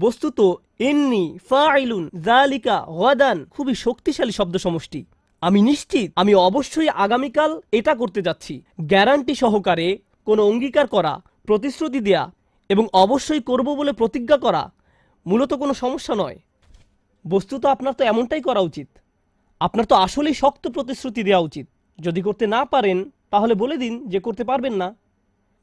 বস্তুত ইন্নী ফাইলুন যালিকা গাদান খুবই শক্তিশালী শব্দ সমষ্টি। আমি নিশ্চিত, আমি অবশ্যই আগামীকাল এটা করতে যাচ্ছি। গ্যারান্টি সহকারে কোনো অঙ্গীকার করা, প্রতিশ্রুতি দেয়া এবং অবশ্যই করব বলে প্রতিজ্ঞা করা মূলত কোনো সমস্যা নয়। বস্তুত আপনার তো এমনটাই করা উচিত। আপনার তো আসলেই শক্ত প্রতিশ্রুতি দেওয়া উচিত। যদি করতে না পারেন তাহলে বলে দিন যে করতে পারবেন না,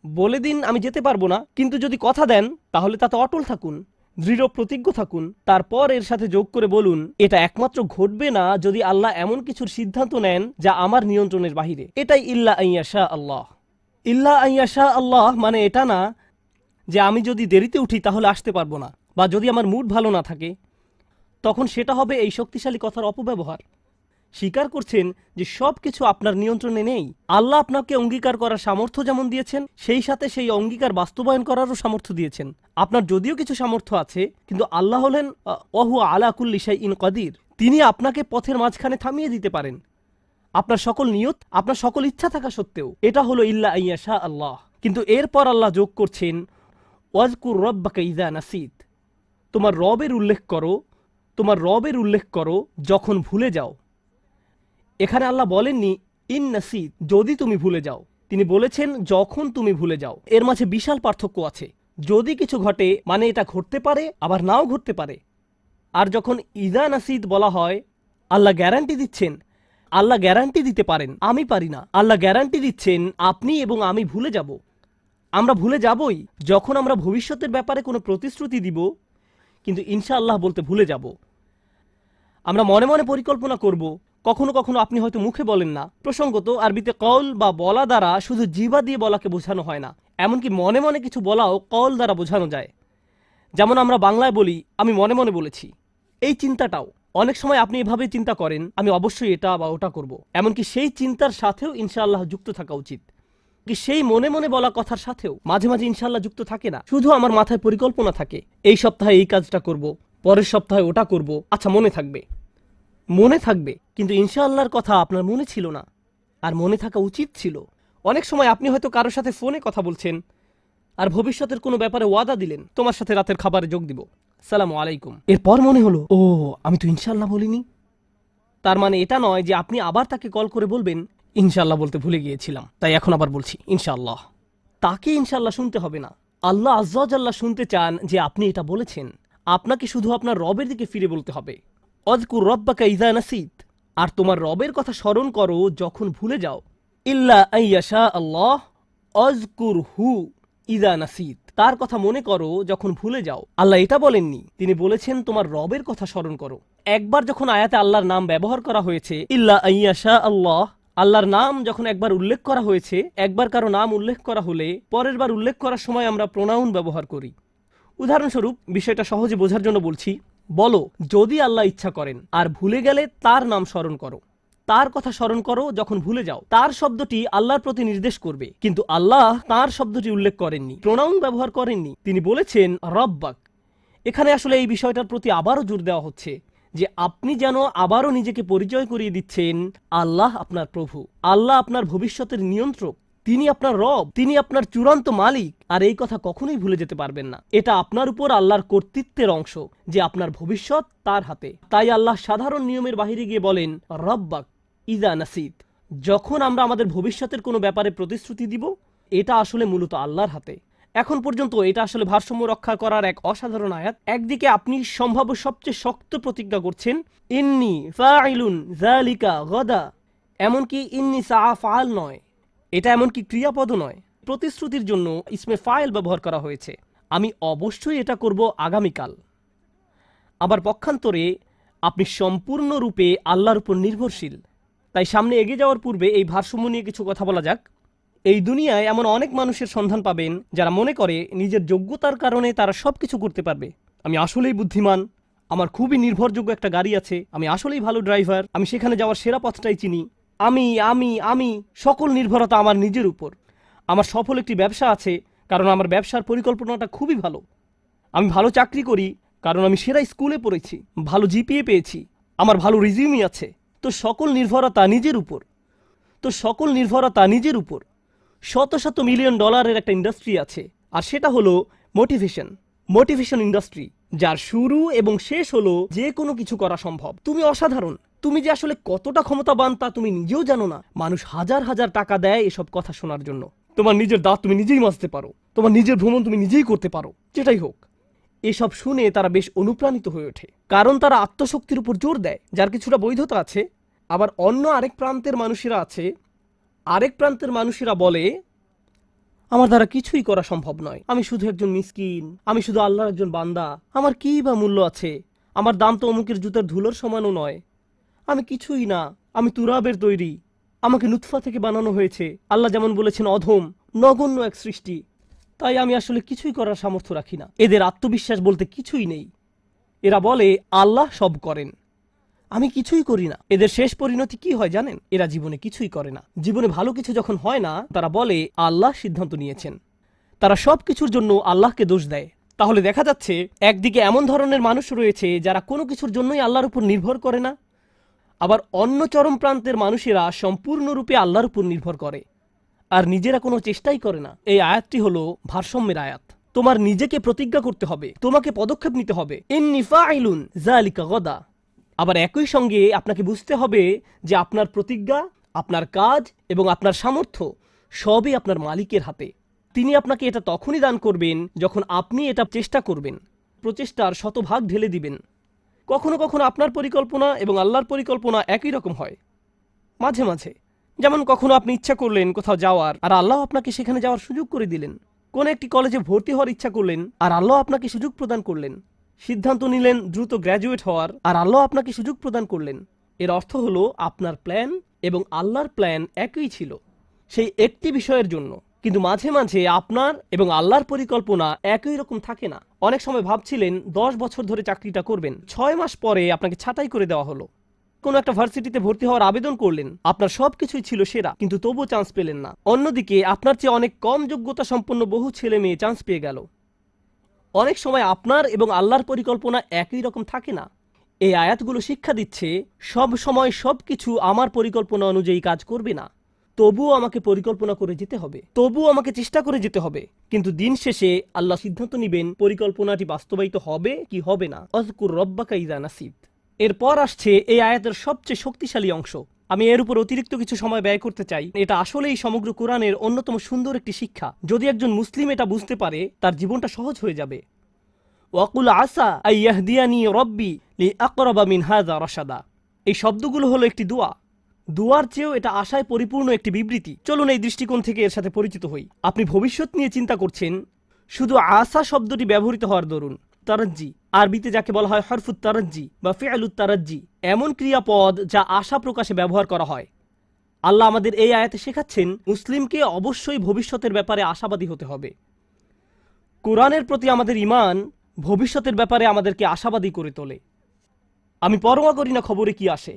বলে দিন আমি যেতে পারবো না। কিন্তু যদি কথা দেন তাহলে তাতে অটল থাকুন, দৃঢ় প্রতিজ্ঞ থাকুন। তারপর এর সাথে যোগ করে বলুন, এটা একমাত্র ঘটবে না যদি আল্লাহ এমন কিছুর সিদ্ধান্ত নেন যা আমার নিয়ন্ত্রণের বাহিরে। এটাই ইল্লা আইয়াশা আল্লাহ। ইল্লা আইয়াশা আল্লাহ মানে এটা না যে আমি যদি দেরিতে উঠি তাহলে আসতে পারবো না, বা যদি আমার মুড ভালো না থাকে তখন সেটা হবে এই শক্তিশালী কথার অপব্যবহার। স্বীকার করছেন যে সব কিছু আপনার নিয়ন্ত্রণে নেই। আল্লাহ আপনাকে অঙ্গীকার করার সামর্থ্য যেমন দিয়েছেন, সেই সাথে সেই অঙ্গীকার বাস্তবায়ন করারও সামর্থ্য দিয়েছেন। আপনার যদিও কিছু সামর্থ্য আছে, কিন্তু আল্লাহ হলেন ওয়াহু আলা কুল্লি শাইইন কাদির। তিনি আপনাকে পথের মাঝখানে থামিয়ে দিতে পারেন আপনার সকল নিয়ত, আপনার সকল ইচ্ছা থাকা সত্ত্বেও। এটা হলো ইল্লা আইয়াশা আল্লাহ। কিন্তু এরপর আল্লাহ যোগ করছেন, ওয়াজকুর রব্বাকা ইযা নাসিত। তোমার রবের উল্লেখ করো, তোমার রবের উল্লেখ করো যখন ভুলে যাও। এখানে আল্লাহ বলেননি ইন নাসিত, যদি তুমি ভুলে যাও। তিনি বলেছেন যখন তুমি ভুলে যাও। এর মাঝে বিশাল পার্থক্য আছে। যদি কিছু ঘটে মানে এটা ঘটতে পারে, আবার নাও ঘটতে পারে। আর যখন ইযা নাসিত বলা হয়, আল্লাহ গ্যারান্টি দিচ্ছেন, আল্লাহ গ্যারান্টি দিতে পারেন, আমি পারি না। আল্লাহ গ্যারান্টি দিচ্ছেন আপনি এবং আমি ভুলে যাব। আমরা ভুলে যাবই যখন আমরা ভবিষ্যতের ব্যাপারে কোনো প্রতিশ্রুতি দিব, কিন্তু ইনশাআল্লাহ বলতে ভুলে যাব। আমরা মনে মনে পরিকল্পনা করব, কখনো কখনো আপনি হয়তো মুখে বলেন না। প্রসঙ্গত আরবিতে কওল বা বলা দ্বারা শুধু জিহ্বা দিয়ে বলাকে বোঝানো হয় না, এমনকি মনে মনে কিছু বলাও কওল দ্বারা বোঝানো যায়। যেমন আমরা বাংলায় বলি আমি মনে মনে বলেছি। এই চিন্তাটাও অনেক সময় আপনি এভাবে চিন্তা করেন, আমি অবশ্যই এটা বা ওটা করব। এমনকি সেই চিন্তার সাথেও ইনশাআল্লাহ যুক্ত থাকা উচিত। কি সেই মনে মনে বলা কথার সাথেও মাঝে মাঝে ইনশাআল্লাহ যুক্ত থাকে না, শুধু আমার মাথায় পরিকল্পনা থাকে, এই সপ্তাহে এই কাজটা করব, পরের সপ্তাহে ওটা করব। আচ্ছা, মনে থাকবে, মনে থাকবে, কিন্তু ইনশাআল্লাহর কথা আপনার মনে ছিল না, আর মনে থাকা উচিত ছিল। অনেক সময় আপনি হয়তো কারোর সাথে ফোনে কথা বলছেন আর ভবিষ্যতের কোনো ব্যাপারে ওয়াদা দিলেন, তোমার সাথে রাতের খাবারে যোগ দিব, সালামু আলাইকুম। এরপর মনে হলো, ও আমি তো ইনশাআল্লাহ বলিনি। তার মানে এটা নয় যে আপনি আবার তাকে কল করে বলবেন ইনশাআল্লাহ বলতে ভুলে গিয়েছিলাম, তাই এখন আবার বলছি ইনশাআল্লাহ। তাকে ইনশাআল্লাহ শুনতে হবে না। আল্লাহ আজ্জা ওয়া জাল্লা শুনতে চান যে আপনি এটা বলেছেন। আপনাকে শুধু আপনার রবের দিকে ফিরে বলতে হবে, ওয়াজকুর রব্বাকা ইযা নাসিত। আর তোমার রবের কথা স্মরণ করো যখন ভুলে যাও। ইল্লা আইয়াশা আল্লাহ ওয়াজকুর হু ইযা নাসিত। তার কথা মনে করো যখন ভুলে যাও। আল্লাহ এটা বলেননি, তিনি বলেছেন তোমার রবের কথা স্মরণ করো। একবার যখন আয়াতে আল্লাহর নাম ব্যবহার করা হয়েছে, ইল্লা আইয়াশা আল্লাহ, আল্লাহর নাম যখন একবার উল্লেখ করা হয়েছে, একবার কারো নাম উল্লেখ করা হলে পরের বার উল্লেখ করার সময় আমরা প্রোনাউন ব্যবহার করি। উদাহরণস্বরূপ, বিষয়টা সহজে বোঝার জন্য বলছি, বলো যদি আল্লাহ ইচ্ছা করেন। আর ভুলে গেলে তার নাম স্মরণ করো, তার কথা স্মরণ করো যখন ভুলে যাও। তার শব্দটি আল্লাহর প্রতি নির্দেশ করবে, কিন্তু আল্লাহ তার শব্দটি উল্লেখ করেননি, প্রোনাউন ব্যবহার করেননি। তিনি বলেছেন রব্বাক। এখানে আসলে এই বিষয়টার প্রতি আবারও জোর দেওয়া হচ্ছে যে আপনি যেন আবারও নিজেকে পরিচয় করিয়ে দিচ্ছেন আল্লাহ আপনার প্রভু, আল্লাহ আপনার ভবিষ্যতের নিয়ন্ত্রক, তিনি আপনার রব, তিনি আপনার চূড়ান্ত মালিক। আর এই কথা কখনোই ভুলে যেতে পারবেন না। এটা আপনার উপর আল্লাহর কর্তৃত্বের অংশ যে আপনার ভবিষ্যৎ তার হাতে। তাই আল্লাহ সাধারণ নিয়মের বাহিরে গিয়ে বলেন রব্বাক ইযা নাসিত। যখন আমরা আমাদের ভবিষ্যতের কোনো ব্যাপারে প্রতিশ্রুতি দিব, এটা আসলে মূলত আল্লাহর হাতে। এখন পর্যন্ত এটা আসলে ভারসাম্য রক্ষা করার এক অসাধারণ আয়াত। একদিকে আপনি সম্ভাব্য সবচেয়ে শক্ত প্রতিজ্ঞা করছেন, ইন্নী ফাইলুন যালিকা গাদা। এমনকি ইন্নী সাআফআল নয়, এটা এমনকি ক্রিয়াপদ নয়, প্রতিশ্রুতির জন্য ইসমে ফাইল ব্যবহার করা হয়েছে। আমি অবশ্যই এটা করব আগামীকাল। আবার পক্ষান্তরে আপনি সম্পূর্ণরূপে আল্লাহর উপর নির্ভরশীল। তাই সামনে এগিয়ে যাওয়ার পূর্বে এই ভারসাম্য নিয়ে কিছু কথা বলা যাক। এই দুনিয়ায় এমন অনেক মানুষের সন্ধান পাবেন যারা মনে করে নিজের যোগ্যতার কারণে তারা সব কিছু করতে পারবে। আমি আসলেই বুদ্ধিমান, আমার খুবই নির্ভরযোগ্য একটা গাড়ি আছে, আমি আসলেই ভালো ড্রাইভার, আমি সেখানে যাওয়ার সেরা পথটাই চিনি, আমি আমি আমি সকল নির্ভরতা আমার নিজের উপর। আমার সফল একটি ব্যবসা আছে কারণ আমার ব্যবসার পরিকল্পনাটা খুবই ভালো। আমি ভালো চাকরি করি কারণ আমি সেরা স্কুলে পড়েছি, ভালো জিপিএ পেয়েছি, আমার ভালো রিজিউমি আছে। তো সকল নির্ভরতা নিজের উপর, তো সকল নির্ভরতা নিজের উপর। শত শত $1 মিলিয়ন একটা ইন্ডাস্ট্রি আছে, আর সেটা হলো মোটিভেশন ইন্ডাস্ট্রি। যার শুরু এবং শেষ হলো যে কোনো কিছু করা সম্ভব। তুমি অসাধারণ। তুমি যে আসলে কতটা ক্ষমতাবান তা তুমি নিজেও জানো না। মানুষ হাজার হাজার টাকা দেয় এসব কথা শোনার জন্য। তোমার নিজের দাঁত তুমি নিজেই মাজতে পারো, তোমার নিজের ভ্রমণ তুমি নিজেই করতে পারো, যেটাই হোক। এসব শুনে তারা বেশ অনুপ্রাণিত হয়ে ওঠে, কারণ তারা আত্মশক্তির উপর জোর দেয়, যার কিছুটা বৈধতা আছে। আবার অন্য আরেক প্রান্তের মানুষেরা বলে, আমার দ্বারা কিছুই করা সম্ভব নয়, আমি শুধু একজন মিসকিন, আমি শুধু আল্লাহর একজন বান্দা, আমার কি বা মূল্য আছে, আমার দাম তো অমুকের জুতার ধুলোর সমানও নয়, আমি কিছুই না, আমি তুরাবের তৈরি, আমাকে নুতফা থেকে বানানো হয়েছে, আল্লাহ যেমন বলেছেন অধম নগণ্য এক সৃষ্টি, তাই আমি আসলে কিছুই করার সামর্থ্য রাখি না। এদের আত্মবিশ্বাস বলতে কিছুই নেই। এরা বলে আল্লাহ সব করেন, আমি কিছুই করি না। এদের শেষ পরিণতি কি হয় জানেন? এরা জীবনে কিছুই করে না। জীবনে ভালো কিছু যখন হয় না, তারা বলে আল্লাহ সিদ্ধান্ত নিয়েছেন। তারা সব কিছুর জন্য আল্লাহকে দোষ দেয়। তাহলে দেখা যাচ্ছে একদিকে এমন ধরনের মানুষ রয়েছে যারা কোনো কিছুর জন্যই আল্লাহর উপর নির্ভর করে না, আবার অন্য চরম প্রান্তের মানুষেরা সম্পূর্ণরূপে আল্লাহর উপর নির্ভর করে আর নিজেরা কোনো চেষ্টাই করে না। এই আয়াতটি হলো ভারসাম্যের আয়াত। তোমার নিজেকে প্রতিজ্ঞা করতে হবে, তোমাকে পদক্ষেপ নিতে হবে, ইন্নী ফাইলুন যালিকা গদা। আবার একই সঙ্গে আপনাকে বুঝতে হবে যে আপনার প্রতিজ্ঞা, আপনার কাজ এবং আপনার সামর্থ্য সবই আপনার মালিকের হাতে। তিনি আপনাকে এটা তখনই দান করবেন যখন আপনি এটা চেষ্টা করবেন, প্রচেষ্টার শতভাগ ঢেলে দিবেন। কখনো কখনো আপনার পরিকল্পনা এবং আল্লাহর পরিকল্পনা একই রকম হয়। মাঝে মাঝে, যেমন কখনো আপনি ইচ্ছা করলেন কোথাও যাওয়ার, আর আল্লাহ আপনাকে সেখানে যাওয়ার সুযোগ করে দিলেন। কোন একটি কলেজে ভর্তি হওয়ার ইচ্ছা করলেন, আর আল্লাহ আপনাকে সুযোগ প্রদান করলেন। সিদ্ধান্ত নিলেন দ্রুত গ্র্যাজুয়েট হওয়ার, আর আল্লাহ আপনাকে সুযোগ প্রদান করলেন। এর অর্থ হলো আপনার প্ল্যান এবং আল্লাহর প্ল্যান একই ছিল সেই একটি বিষয়ের জন্য। কিন্তু মাঝে মাঝে আপনার এবং আল্লাহর পরিকল্পনা একই রকম থাকে না। অনেক সময় ভাবছিলেন 10 বছর ধরে চাকরিটা করবেন, 6 মাস পরে আপনাকে ছাঁটাই করে দেওয়া হলো। কোনো একটা ভার্সিটিতে ভর্তি হওয়ার আবেদন করলেন, আপনার সবকিছুই ছিল সেরা, কিন্তু তবুও চান্স পেলেন না। অন্যদিকে আপনার চেয়ে অনেক কম যোগ্যতা সম্পন্ন বহু ছেলে মেয়ে চান্স পেয়ে গেল। অনেক সময় আপনার এবং আল্লাহর পরিকল্পনা একই রকম থাকে না। এই আয়াতগুলো শিক্ষা দিচ্ছে সব সময় সবকিছু আমার পরিকল্পনা অনুযায়ী কাজ করবে না। তবুও আমাকে পরিকল্পনা করে যেতে হবে, তবুও আমাকে চেষ্টা করে যেতে হবে। কিন্তু দিন শেষে আল্লাহ সিদ্ধান্ত নেবেন পরিকল্পনাটি বাস্তবায়িত হবে কি হবে না। আযকুর রব্বাকা ইযা নাসিত। এরপর আসছে এই আয়াতের সবচেয়ে শক্তিশালী অংশ। আমি এর উপর অতিরিক্ত কিছু সময় ব্যয় করতে চাই। এটা আসলেই সমগ্র কোরআনের অন্যতম সুন্দর একটি শিক্ষা। যদি একজন মুসলিম এটা বুঝতে পারে, তার জীবনটা সহজ হয়ে যাবে। ওয়াকুল আসা আইয়াহদিয়ানি রব্বি লিআকরাবা মিন হাযা রাশাদা। এই শব্দগুলো হলো একটি দোয়া। দুয়ার চেয়েও এটা আশায় পরিপূর্ণ একটি বিবৃতি। চলুন এই দৃষ্টিকোণ থেকে এর সাথে পরিচিত হই। আপনি ভবিষ্যৎ নিয়ে চিন্তা করছেন, শুধু আসা শব্দটি ব্যবহৃত হওয়ার দরুন। তারাজ্জি, আরবিতে যাকে বলা হয় হরফুত তারাজ্জি বা ফিআলুত তারাজ্জি, এমন ক্রিয়াপদ যা আশা প্রকাশে ব্যবহার করা হয়। আল্লাহ আমাদের এই আয়াতে শেখাচ্ছেন মুসলিমকে অবশ্যই ভবিষ্যতের ব্যাপারে আশাবাদী হতে হবে। কোরআনের প্রতি আমাদের ঈমান ভবিষ্যতের ব্যাপারে আমাদেরকে আশাবাদী করে তোলে। আমি পরোয়া করি না খবরে কি আসে,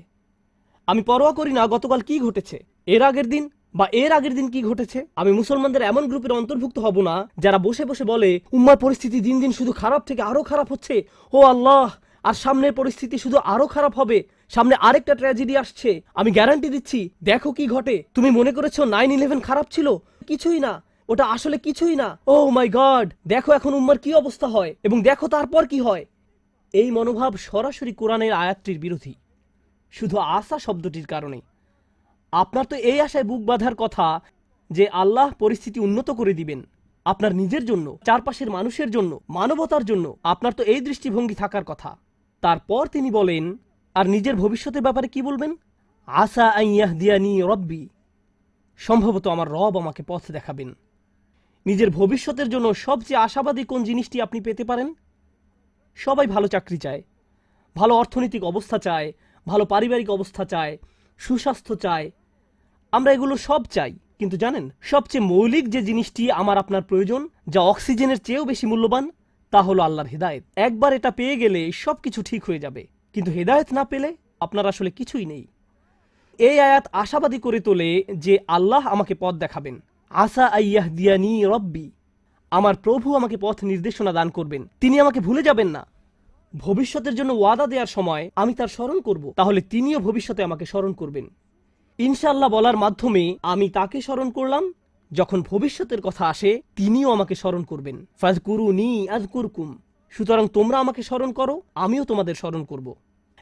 আমি পরোয়া করি না গতকাল কি ঘটেছে, এর আগের দিন কি ঘটেছে। আমি মুসলমানদের এমন গ্রুপের অন্তর্ভুক্ত হব না যারা বসে বসে বলে উম্মার পরিস্থিতি দিন দিন শুধু খারাপ থেকে আরো খারাপ হচ্ছে, ও আল্লাহ, আর সামনের পরিস্থিতি শুধু আরো খারাপ হবে, সামনে আরেকটা ট্র্যাজেডি আসছে, আমি গ্যারান্টি দিচ্ছি, দেখো কি ঘটে। তুমি মনে করেছো 9/11 খারাপ ছিল? কিছুই না, ওটা আসলে কিছুই না। ও মাই গড, দেখো এখন উম্মার কি অবস্থা হয় এবং দেখো তারপর কি হয়। এই মনোভাব সরাসরি কোরআনের আয়াতটির বিরোধী, শুধু আশা শব্দটির কারণে। আপনার তো এই আশায় বুক বাঁধার কথা যে আল্লাহ পরিস্থিতি উন্নত করে দিবেন আপনার নিজের জন্য, চারপাশের মানুষের জন্য, মানবতার জন্য। আপনার তো এই দৃষ্টিভঙ্গি থাকার কথা। তারপর তিনি বলেন, আর নিজের ভবিষ্যতের ব্যাপারে কি বলবেন? আসা আন ইয়াহদিয়ানি রব্বি, সম্ভবত আমার রব আমাকে পথ দেখাবেন। নিজের ভবিষ্যতের জন্য সবচেয়ে আশাবাদী কোন জিনিসটি আপনি পেতে পারেন? সবাই ভালো চাকরি চায়, ভালো অর্থনৈতিক অবস্থা চায়, ভালো পারিবারিক অবস্থা চায়, সুস্বাস্থ্য চায়। আমরা এগুলো সব চাই, কিন্তু জানেন সবচেয়ে মৌলিক যে জিনিসটি আমার আপনার প্রয়োজন, যা অক্সিজেনের চেয়েও বেশি মূল্যবান, তা হলো আল্লাহর হেদায়েত। একবার এটা পেয়ে গেলে সবকিছু ঠিক হয়ে যাবে, কিন্তু হেদায়েত না পেলে আপনার আসলে কিছুই নেই। এই আয়াত আশাবাদী করে তোলে যে আল্লাহ আমাকে পথ দেখাবেন। আসা আইয়াহদিয়ানি রব্বি, আমার প্রভু আমাকে পথ নির্দেশনা দান করবেন, তিনি আমাকে ভুলে যাবেন না। ভবিষ্যতের জন্য ওয়াদা দেওয়ার সময় আমি তার স্মরণ করব, তাহলে তিনিও ভবিষ্যতে আমাকে স্মরণ করবেন। ইনশাআল্লাহ বলার মাধ্যমে আমি তাকে স্মরণ করলাম, যখন ভবিষ্যতের কথা আসে তিনিও আমাকে স্মরণ করবেন। ফাযকুরুনি আযকুরকুম, সুতরাং তোমরা আমাকে স্মরণ করো, আমিও তোমাদের স্মরণ করব।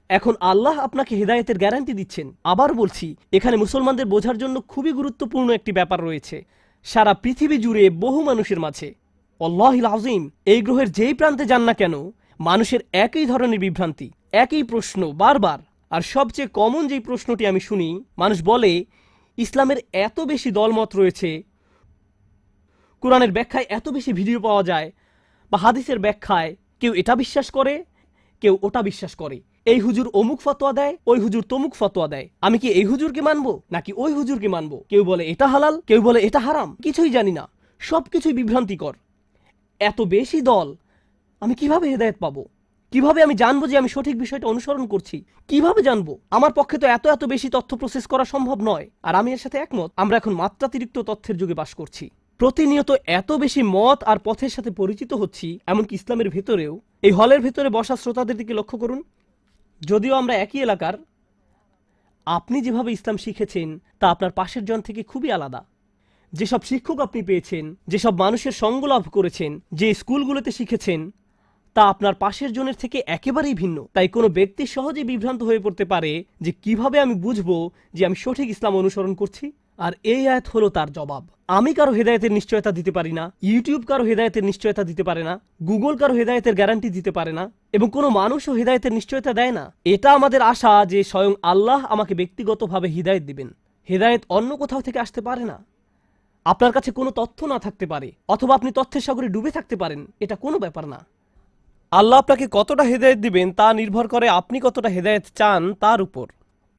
এখন আল্লাহ আপনাকে হেদায়েতের গ্যারান্টি দিচ্ছেন। আবার বলছি, এখানে মুসলমানদের বোঝার জন্য খুবই গুরুত্বপূর্ণ একটি ব্যাপার রয়েছে। সারা পৃথিবী জুড়ে বহু মানুষের মাঝে, আল্লাহিল আযীম, এই গ্রহের যেই প্রান্তে যান না কেন, মানুষের একই ধরনের বিভ্রান্তি, একই প্রশ্ন বারবার। আর সবচেয়ে কমন যেই প্রশ্নটি আমি শুনি, মানুষ বলে ইসলামের এত বেশি দলমত রয়েছে, কোরআনের ব্যাখ্যায় এত বেশি ভিডিও পাওয়া যায়, বা হাদিসের ব্যাখ্যায় কেউ এটা বিশ্বাস করে, কেউ ওটা বিশ্বাস করে। এই হুজুর অমুক ফতোয়া দেয়, ওই হুজুর তমুক ফতোয়া দেয়। আমি কি এই হুজুরকে মানবো নাকি ওই হুজুরকে মানবো? কেউ বলে এটা হালাল, কেউ বলে এটা হারাম। কিছুই জানি না, সবকিছুই বিভ্রান্তিকর। এত বেশি দল, আমি কিভাবে হেদায়েত পাবো? কিভাবে আমি জানবো যে আমি সঠিক বিষয়টা অনুসরণ করছি? কিভাবে জানবো? আমার পক্ষে তো এত এত বেশি তথ্য প্রসেস করা সম্ভব নয়। আর আমি এর সাথে একমত, আমরা এখন মাত্রাতিরিক্ত তথ্যের যুগে বাস করছি। প্রতিনিয়ত এত বেশি মত আর পথের সাথে পরিচিত হচ্ছি, এমনকি ইসলামের ভেতরেও। এই হলের ভেতরে বসা শ্রোতাদের দিকে লক্ষ্য করুন। যদিও আমরা একই এলাকার, আপনি যেভাবে ইসলাম শিখেছেন তা আপনার পাশের জন থেকে খুবই আলাদা। যেসব শিক্ষক আপনি পেয়েছেন, যেসব মানুষের সঙ্গ লাভ করেছেন, যে স্কুলগুলোতে শিখেছেন, তা আপনার পাশের জনের থেকে একেবারেই ভিন্ন। তাই কোনো ব্যক্তি সহজেই বিভ্রান্ত হয়ে পড়তে পারে যে কিভাবে আমি বুঝবো যে আমি সঠিক ইসলাম অনুসরণ করছি। আর এই আয়াত হলো তার জবাব। আমি কারো হেদায়েতের নিশ্চয়তা দিতে পারি না, ইউটিউব কারো হেদায়েতের নিশ্চয়তা দিতে পারে না, গুগল কারো হেদায়েতের গ্যারান্টি দিতে পারে না, এবং কোনো মানুষও হেদায়েতের নিশ্চয়তা দেয় না। এটা আমাদের আশা যে স্বয়ং আল্লাহ আমাকে ব্যক্তিগতভাবে হিদায়েত দিবেন। হেদায়েত অন্য কোথাও থেকে আসতে পারে না। আপনার কাছে কোনো তথ্য না থাকতে পারে, অথবা আপনি তথ্যের সাগরে ডুবে থাকতে পারেন, এটা কোনো ব্যাপার না। আল্লাহ আপনাকে কতটা হেদায়েত দিবেন তা নির্ভর করে আপনি কতটা হেদায়েত চান তার উপর,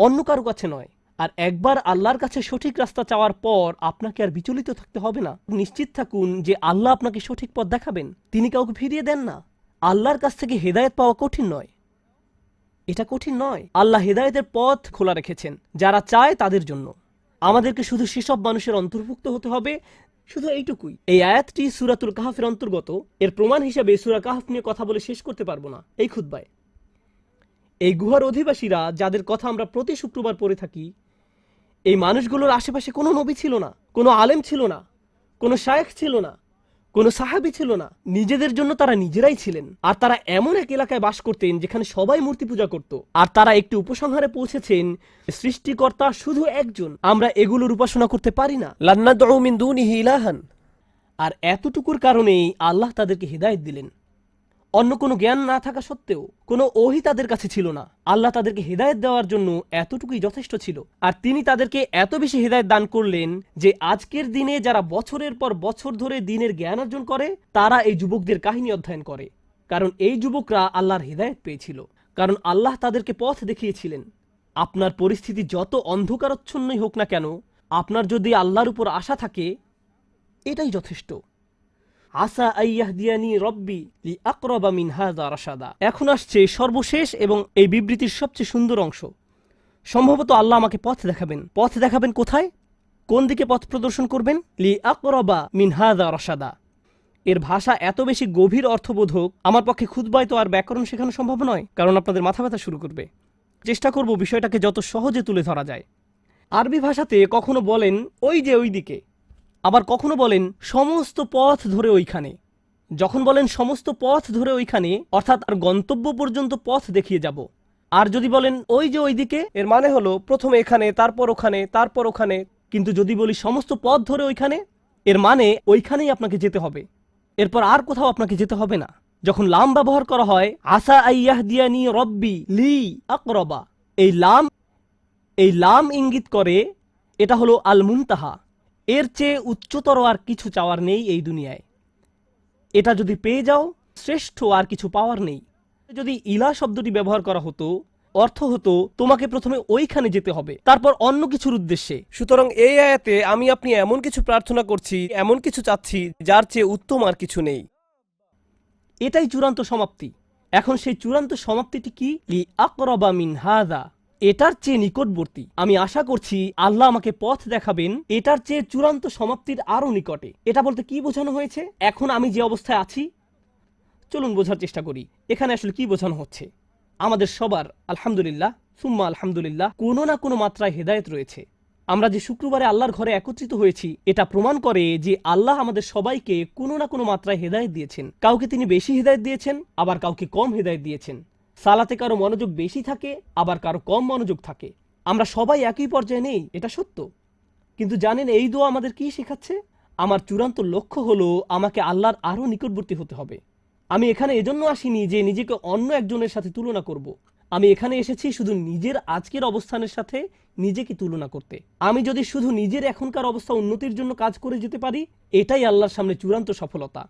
অন্য কারো কাছে নয়। আর একবার আল্লাহর কাছে সঠিক রাস্তা চাওয়ার পর আপনাকে আর বিচলিত থাকতে হবে না। নিশ্চিত থাকুন যে আল্লাহ আপনাকে সঠিক পথ দেখাবেন, তিনি কাউকে ফিরিয়ে দেন না। আল্লাহর কাছ থেকে হেদায়েত পাওয়া কঠিন নয়, এটা কঠিন নয়। আল্লাহ হেদায়েতের পথ খোলা রেখেছেন যারা চায় তাদের জন্য। আমাদেরকে শুধু সেসব মানুষের অন্তর্ভুক্ত হতে হবে, শুধু এইটুকুই। এই আয়াতটি সূরাতুল কাহফের অন্তর্গত। এর প্রমাণ হিসেবে সূরা কাহফ নিয়ে কথা বলে শেষ করতে পারবো না এই খুতবায়। এই গুহার অধিবাসীরা, যাদের কথা আমরা প্রতি শুক্রবার পড়ে থাকি, এই মানুষগুলোর আশেপাশে কোনো নবী ছিল না, কোনো আলেম ছিল না, কোনো শায়েখ ছিল না, কোনো সাহাবী ছিল না। নিজেদের জন্য তারা নিজেরাই ছিলেন। আর তারা এমন এক এলাকায় বাস করতেন যেখানে সবাই মূর্তি পূজা করত। আর তারা একটি উপসংহারে পৌঁছেছেন, সৃষ্টিকর্তা শুধু একজন, আমরা এগুলোর উপাসনা করতে পারি না। লান্নাদউ মিন দুনিহি ইলাহান। আর এতটুকুর কারণেই আল্লাহ তাদেরকে হিদায়াত দিলেন। অন্য কোনো জ্ঞান না থাকা সত্ত্বেও, কোনো ওহী তাদের কাছে ছিল না। আল্লাহ তাদেরকে হিদায়াত দেওয়ার জন্য এতটুকুই যথেষ্ট ছিল। আর তিনি তাদেরকে এত বেশি হিদায়াত দান করলেন যে আজকের দিনে যারা বছরের পর বছর ধরে দ্বীনের জ্ঞান অর্জন করে, তারা এই যুবকদের কাহিনী অধ্যয়ন করে। কারণ এই যুবকরা আল্লাহর হিদায়াত পেয়েছিল, কারণ আল্লাহ তাদেরকে পথ দেখিয়েছিলেন। আপনার পরিস্থিতি যত অন্ধকারচ্ছন্নই হোক না কেন, আপনার যদি আল্লাহর উপর আশা থাকে, এটাই যথেষ্ট। আসা আইয়াহদিয়ানি রব্বি লি আকরাবা মিন হাযা রাশাদা। এখন আসছে সর্বশেষ এবং এই বিবৃতির সবচেয়ে সুন্দর অংশ। সম্ভবত আল্লাহ আমাকে পথ দেখাবেন। পথ দেখাবেন কোথায়? কোন দিকে পথ প্রদর্শন করবেন? লি আকরাবা মিন হাযা রাশাদা। এর ভাষা এত বেশি গভীর অর্থবোধক, আমার পক্ষে খুতবায় তো আর ব্যাকরণ শেখানো সম্ভব নয়, কারণ আপনাদের মাথা ব্যথা শুরু করবে। চেষ্টা করব বিষয়টাকে যত সহজে তুলে ধরা যায়। আরবি ভাষাতে কখনো বলেন ওই যে ওই দিকে, আবার কখনো বলেন সমস্ত পথ ধরে ওইখানে। যখন বলেন সমস্ত পথ ধরে ওইখানে, অর্থাৎ আর গন্তব্য পর্যন্ত পথ দেখিয়ে যাব। আর যদি বলেন ওই যে ওইদিকে, এর মানে হলো প্রথমে এখানে, তারপর ওখানে, তারপর ওখানে। কিন্তু যদি বলি সমস্ত পথ ধরে ওইখানে, এর মানে ওইখানেই আপনাকে যেতে হবে, এরপর আর কোথাও আপনাকে যেতে হবে না। যখন লাম ব্যবহার করা হয়, আসা আইয়াহদিয়ানি রব্বি লি আকরাবা, এই লাম ইঙ্গিত করে এটা হলো আল মুনতাহা। এর চেয়ে উচ্চতর আর কিছু চাওয়ার নেই এই দুনিয়ায়। এটা যদি পেয়ে যাও, শ্রেষ্ঠ আর কিছু পাওয়ার নেই। যদি ইলা শব্দটি ব্যবহার করা হতো, অর্থ হতো তোমাকে প্রথমে ওইখানে যেতে হবে, তারপর অন্য কিছুর উদ্দেশ্যে। সুতরাং এই আয়াতে আমি আপনি এমন কিছু প্রার্থনা করছি, এমন কিছু চাচ্ছি যার চেয়ে উত্তম আর কিছু নেই। এটাই চূড়ান্ত সমাপ্তি। এখন সেই চূড়ান্ত সমাপ্তিটি কি? লি আকরাবা মিন হাযা, এটার চেয়ে নিকটবর্তী। আমি আশা করছি আল্লাহ আমাকে পথ দেখাবেন এটার চেয়ে চূড়ান্ত সমাপ্তির আরো নিকটে। এটা বলতে কি বোঝানো হয়েছে? এখন আমি যে অবস্থায় আছি, চলুন বোঝার চেষ্টা করি এখানে আসলে কি বোঝানো হচ্ছে। আমাদের সবার আলহামদুলিল্লাহ সুম্মা আলহামদুলিল্লাহ কোনো না কোনো মাত্রায় হেদায়েত রয়েছে। আমরা যে শুক্রবারে আল্লাহর ঘরে একত্রিত হয়েছি এটা প্রমাণ করে যে আল্লাহ আমাদের সবাইকে কোনো না কোনো মাত্রায় হেদায়েত দিয়েছেন। কাউকে তিনি বেশি হেদায়েত দিয়েছেন, আবার কাউকে কম হেদায়েত দিয়েছেন। সালাতে কারো মনোযোগ বেশি থাকে, আবার কারো কম মনোযোগ থাকে। আমরা সবাই একই পর্যায়ে নেই, এটা সত্য। কিন্তু জানেন এই দোয়া আমাদের কি শেখাচ্ছে? আমার চূড়ান্ত লক্ষ্য হলো আমাকে আল্লাহর আরও নিকটবর্তী হতে হবে। আমি এখানে এজন্য আসিনি যে নিজেকে অন্য একজনের সাথে তুলনা করব। আমি এখানে এসেছি শুধু নিজের আজকের অবস্থানের সাথে নিজেকে তুলনা করতে। আমি যদি শুধু নিজের এখনকার অবস্থা উন্নতির জন্য কাজ করে যেতে পারি, এটাই আল্লাহর সামনে চূড়ান্ত সফলতা।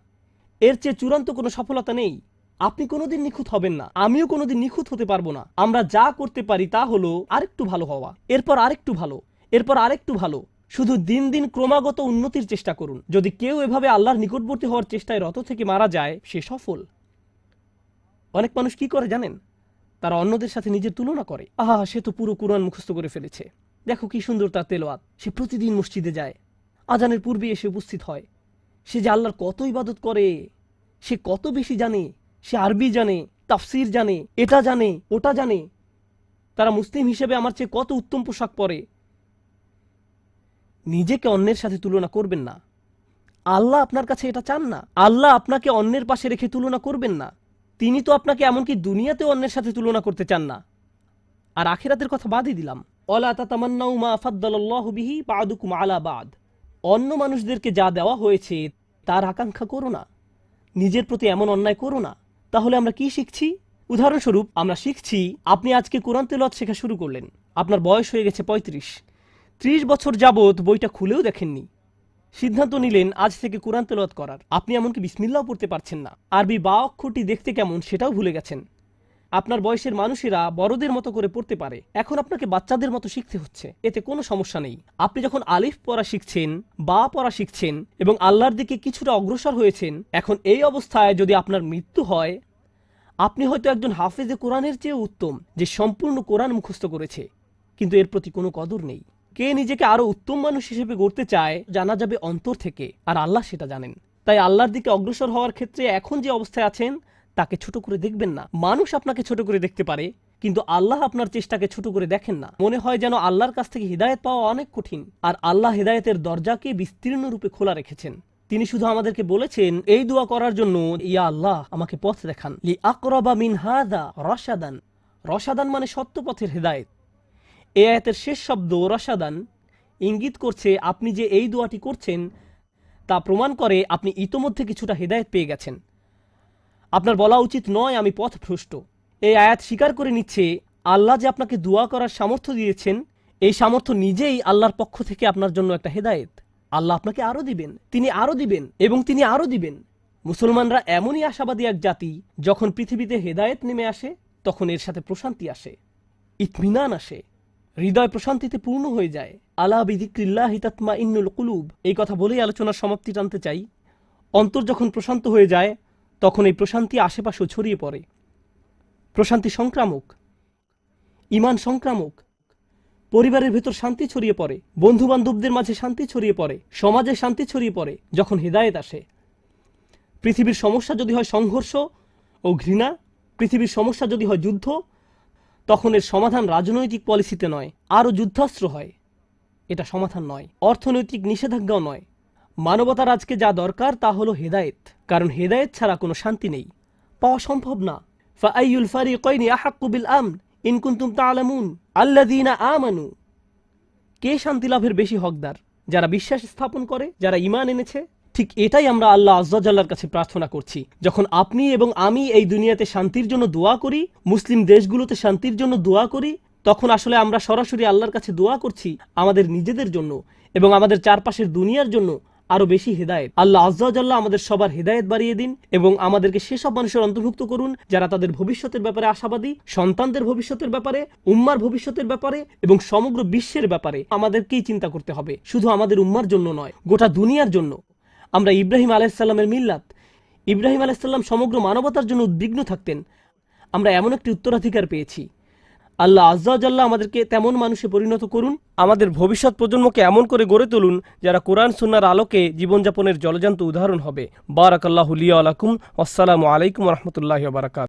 এর চেয়ে চূড়ান্ত কোনো সফলতা নেই। আপনি কোনোদিন নিখুঁত হবেন না, আমিও কোনোদিন নিখুঁত হতে পারবো না। আমরা যা করতে পারি তা হলো আরেকটু ভালো হওয়া, এরপর আরেকটু ভালো, এরপর আরেকটু ভালো। শুধু দিন দিন ক্রমাগত উন্নতির চেষ্টা করুন। যদি কেউ এভাবে আল্লাহর নিকটবর্তী হওয়ার চেষ্টায় রত থেকে মারা যায়, সে সফল। অনেক মানুষ কি করে জানেন? তারা অন্যদের সাথে নিজের তুলনা করে। আহা, সে তো পুরো কুরআন মুখস্থ করে ফেলেছে, দেখো কি সুন্দর তার তেলাওয়াত, সে প্রতিদিন মসজিদে যায়, আজানের পূর্বে এসে উপস্থিত হয়, সে যে আল্লাহর কত ইবাদত করে, সে কত বেশি জানে, সে আরবি জানে, তাফসির জানে, এটা জানে, ওটা জানে। তারা মুসলিম হিসেবে আমার চেয়ে কত উত্তম পোশাক পরে। নিজেকে অন্যের সাথে তুলনা করবেন না। আল্লাহ আপনার কাছে এটা চান না। আল্লাহ আপনাকে অন্যের পাশে রেখে তুলনা করবেন না। তিনি তো আপনাকে এমনকি দুনিয়াতেও অন্যের সাথে তুলনা করতে চান না। আর আখিরাতের কথা বাদই দিলাম। ওয়ালা তাতামান্নাউ মা ফাদ্দালাল্লাহু বিহি বা'দুকুম আলা বা'দ। অন্য মানুষদেরকে যা দেওয়া হয়েছে তার আকাঙ্ক্ষা করো না, নিজের প্রতি এমন অন্যায় করো না। তাহলে আমরা কি শিখছি? উদাহরণস্বরূপ আমরা শিখছি, আপনি আজকে কোরআন তেলাওয়াত শেখা শুরু করলেন, আপনার বয়স হয়ে গেছে ৩৫। ৩০ বছর যাবত বইটা খুলেও দেখেননি। সিদ্ধান্ত নিলেন আজ থেকে কোরআন তেলাওয়াত করার। আপনি এমনকি বিসমিল্লাহও পড়তে পারছেন না। আরবি বা অক্ষরটি দেখতে কেমন সেটাও ভুলে গেছেন। আপনার বয়সের মানুষেরা বড়দের মতো করে পড়তে পারে, এখন আপনাকে বাচ্চাদের মতো শিখতে হচ্ছে। এতে কোনো সমস্যা নেই। আপনি যখন আলিফ পড়া শিখছেন, বা পড়া শিখছেন এবং আল্লাহর দিকে কিছুটা অগ্রসর হয়েছেন, এখন এই অবস্থায় যদি আপনার মৃত্যু হয়, আপনি হয়তো একজন হাফেজে কোরআনের চেয়ে উত্তম, যে সম্পূর্ণ কোরআন মুখস্থ করেছে, কিন্তু এর প্রতি কোনো কদর নেই। কে নিজেকে আরো উত্তম মানুষ হিসেবে গড়তে চায় জানা যাবে অন্তর থেকে, আর আল্লাহ সেটা জানেন। তাই আল্লাহর দিকে অগ্রসর হওয়ার ক্ষেত্রে এখন যে অবস্থায় আছেন তাকে ছোট করে দেখবেন না। মানুষ আপনাকে ছোট করে দেখতে পারে, কিন্তু আল্লাহ আপনার চেষ্টাকে ছোট করে দেখেন না। মনে হয় যেন আল্লাহর কাছ থেকে হিদায়েত পাওয়া অনেক কঠিন, আর আল্লাহ হিদায়েতের দরজাকে বিস্তীর্ণ রূপে খোলা রেখেছেন। তিনি শুধু আমাদেরকে বলেছেন এই দোয়া করার জন্য, ইয়া আল্লাহ আমাকে পথ দেখান, লি আকরাবা মিন হাযা রাশাদান। রশাদান মানে সত্য পথের হিদায়েত। এই আয়াতের শেষ শব্দ রশাদান ইঙ্গিত করছে আপনি যে এই দোয়াটি করছেন তা প্রমাণ করে আপনি ইতোমধ্যে কিছুটা হেদায়েত পেয়ে গেছেন। আপনার বলা উচিত নয় আমি পথভ্রষ্ট। এই আয়াত স্বীকার করে নিচ্ছে আল্লাহ যে আপনাকে দোয়া করার সামর্থ্য দিয়েছেন, এই সামর্থ্য নিজেই আল্লাহর পক্ষ থেকে আপনার জন্য একটা হেদায়েত। আল্লাহ আপনাকে আরো দিবেন, তিনি আরো দিবেন এবং তিনি আরো দিবেন। মুসলমানরা এমনই আশাবাদী এক জাতি, যখন পৃথিবীতে হেদায়েত নেমে আসে তখন এর সাথে প্রশান্তি আসে, ইতমিনান আসে, হৃদয় প্রশান্তিতে পূর্ণ হয়ে যায়। আলা বিযিক্রিল্লাহি তাতমাইন্নুল কুলুব। এই কথা বলেই আলোচনার সমাপ্তি টানতে চাই। অন্তর যখন প্রশান্ত হয়ে যায় তখন এই প্রশান্তি আশেপাশেও ছড়িয়ে পড়ে। প্রশান্তি সংক্রামক, ঈমান সংক্রামক। পরিবারের ভেতর শান্তি ছড়িয়ে পড়ে, বন্ধু বান্ধবদের মাঝে শান্তি ছড়িয়ে পড়ে, সমাজে শান্তি ছড়িয়ে পড়ে যখন হিদায়েত আসে। পৃথিবীর সমস্যা যদি হয় সংঘর্ষ ও ঘৃণা, পৃথিবীর সমস্যা যদি হয় যুদ্ধ, তখন এর সমাধান রাজনৈতিক পলিসিতে নয়, আরও যুদ্ধাস্ত্র হয়। এটা সমাধান নয়, অর্থনৈতিক নিষেধাজ্ঞাও নয়। মানবতার আজকে যা দরকার তা হলো হেদায়েত, কারণ হেদায়েত ছাড়া কোনো শান্তি নেই, পাওয়া সম্ভব না। ফাআইয়ুল ফারিকাইনি আহাক্কু বিল আমন ইন কুনতুম তা'লামুন আল্লাযীনা আমানু। কে শান্তি লাভের বেশি হকদার? যারা বিশ্বাস স্থাপন করে, যারা ঈমান এনেছে। ঠিক এটাই আমরা আল্লাহ আযজা জাল্লার কাছে প্রার্থনা করছি। যখন আপনি এবং আমি এই দুনিয়াতে শান্তির জন্য দোয়া করি, মুসলিম দেশগুলোতে শান্তির জন্য দোয়া করি, তখন আসলে আমরা সরাসরি আল্লাহর কাছে দোয়া করছি আমাদের নিজেদের জন্য এবং আমাদের চারপাশের দুনিয়ার জন্য আরো বেশি হেদায়েত। আল্লাহ আযজা জাল্লা আমাদের সবার হেদায়েত বাড়িয়ে দিন এবং আমাদেরকে সেসব মানুষের অন্তর্ভুক্ত করুন যারা তাদের ভবিষ্যতের ব্যাপারে আশাবাদী, সন্তানদের ভবিষ্যতের ব্যাপারে, উম্মার ভবিষ্যতের ব্যাপারে এবং সমগ্র বিশ্বের ব্যাপারে আমাদেরকেই চিন্তা করতে হবে। শুধু আমাদের উম্মার জন্য নয়, গোটা দুনিয়ার জন্য। আমরা ইব্রাহিম আলাইহিস সালামের মিল্লাত, ইব্রাহিম আলাইহিস সালাম সমগ্র মানবতার জন্য উদ্বিগ্ন থাকতেন। আমরা এমন একটি উত্তরাধিকার পেয়েছি। আল্লাহ আযজা জাল্লা আমাদেরকে তেমন মানুষে পরিণত করুন, আমাদের ভবিষ্যৎ প্রজন্মকে এমন করে গড়ে তুলুন যারা কোরআন সুন্নাহর আলোকে জীবনযাপনের জলজান্ত উদাহরণ হবে। বারাকাল্লাহু লি ওয়া লাকুম। আসসালামু আলাইকুম ওয়া রাহমাতুল্লাহি ওয়া বারাকাতুহু।